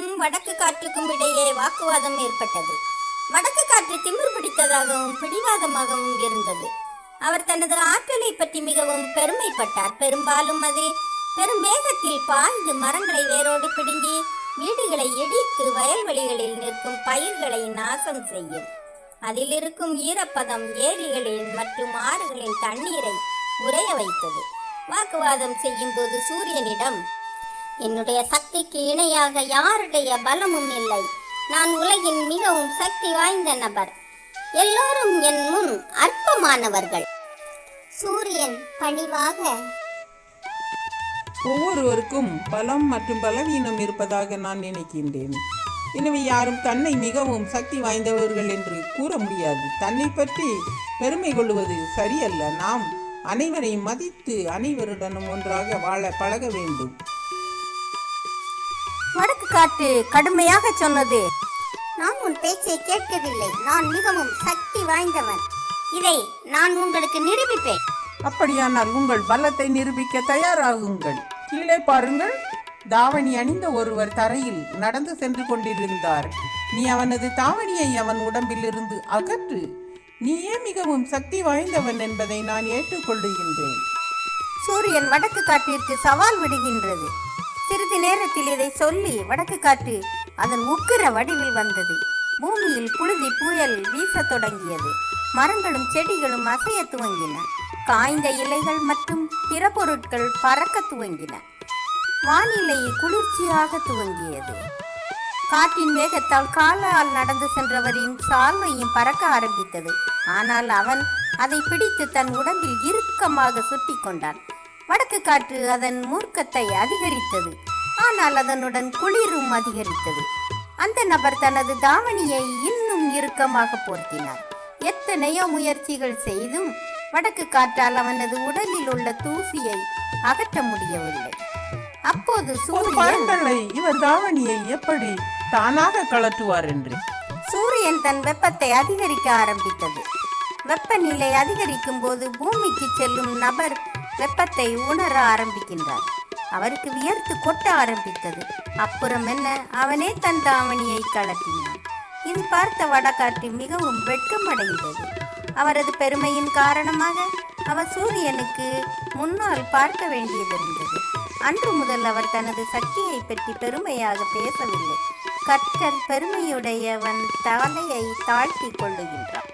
காற்றுக்கும் வடக்கு காற்றுக்கும் இடையே வாக்குவாதம் ஏற்பட்டது. வடக்கு காற்று திமிர் பிடித்ததாகவும் பிடிவாதமாகவும் இருந்தது. அவர் தனது ஆற்றலை பற்றி மிகவும் பெருமைப்பட்டார். பெரும்பாலும் அது பெரும் வேகத்தில் பாய்ந்து மரங்களை வேரோடு பிடுங்கி வீடுகளை இடித்து வயல்வெளிகளில் நிற்கும் பயிர்களை நாசம் செய்யும். அதில் இருக்கும் ஈரப்பதம் ஏரிகளில் மற்றும் ஆறுகளின் தண்ணீரை உறைய வைத்தது. வாக்குவாதம் செய்யும் போது சூரியனிடம், என்னுடைய சக்திக்கு இணையாக யாருடைய பலமும் இல்லை. நான் உலகின் மிகவும் சக்தி வாய்ந்த நபர். எல்லோரும் என் முன் அற்பமானவர்கள். சூரியன் பணிவாக, ஒவ்வொருவருக்கும் பலம் மற்றும் பலவீனம் இருப்பதாக நான் நினைக்கின்றேன். எனவே யாரும் தன்னை மிகவும் சக்தி வாய்ந்தவர்கள் என்று கூற முடியாது. தன்னை பற்றி பெருமை கொள்வது சரியல்ல. நாம் அனைவரையும் மதித்து அனைவருடனும் ஒன்றாக வாழ பழக வேண்டும். வடக்கு காற்று கடுமையாக சொன்னது, நான் உன் பேச்சை கேட்கவில்லை. நான் மிகவும் சக்தி வாய்ந்தவன். இதை நான் உங்களுக்கு நிரூபிப்பேன். அப்படியானால் உங்கள் பலத்தை நிரூபிக்க தயாராகுங்கள். கீழே பாருங்கள். தாவணி அணிந்த ஒருவர் தரையில் நடந்து சென்று கொண்டிருந்தார். நீ அவனது தாவணியை அவன் உடம்பிலிருந்து அகற்று. நீயே மிகவும் சக்தி வாய்ந்தவன் என்பதை நான் ஏற்றுக்கொள்ளுகின்றேன். சூரியன் வடக்கு காற்றிற்கு சவால் விடுகின்றது. சிறிது நேரத்தில் இதை சொல்லி வடக்கு காற்று அதன் உக்கிர வடிவில் வந்தது. பூமியில் புழுதி புயல் வீச தொடங்கியது. மரங்களும் செடிகளும் அசைய துவங்கின. காய்ந்த இலைகள் மற்றும் பிற பொருட்கள் பறக்க துவங்கின. வானிலை குளிர்ச்சியாக துவங்கியது. காற்றின் வேகத்தால் காலால் நடந்து சென்றவரின் சால்வையும் பறக்க ஆரம்பித்தது. ஆனால் அவன் அதை பிடித்து தன் உடம்பில் இறுக்கமாக சுட்டி கொண்டான். வடக்கு காற்று அதன் மூர்க்கத்தை அதிகரித்தது. ஆனால் அதனுடன் குளிரும் அதிகரித்தது. அந்த நபர் தனது தாவணியை இன்னும் இறுக்கமாக போர்த்தினார். எத்தனையோ முயற்சிகள் செய்தும் வடக்கு காற்றால் அவனது உடலில் உள்ள தூசியை அகற்ற முடியவில்லை. அப்போது இவர் தாவணியை எப்படி தானாக கலட்டுவார் என்று சூரியன் தன் வெப்பத்தை அதிகரிக்க ஆரம்பித்தது. வெப்பநிலை அதிகரிக்கும் போது பூமிக்கு செல்லும் நபர் வெப்பத்தை உணர ஆரம்பிக்கின்றார். அவருக்கு வியர்த்து கொட்ட ஆரம்பித்தது. அப்புறம் என்ன, அவனே தன் தாவணியை கலட்டினான். இது பார்த்த வடகாற்று மிகவும் வெட்கமடைந்தது. அவரது பெருமையின் காரணமாக அவர் சூரியனுக்கு முன்னால் பார்க்க வேண்டியதிருந்தது. அன்று முதல் அவர் தனது சக்தியை பற்றி பெருமையாக பேசவில்லை. கற்றல் பெருமையுடையவன் தலையை தாழ்த்தி கொள்ளுகின்றான்.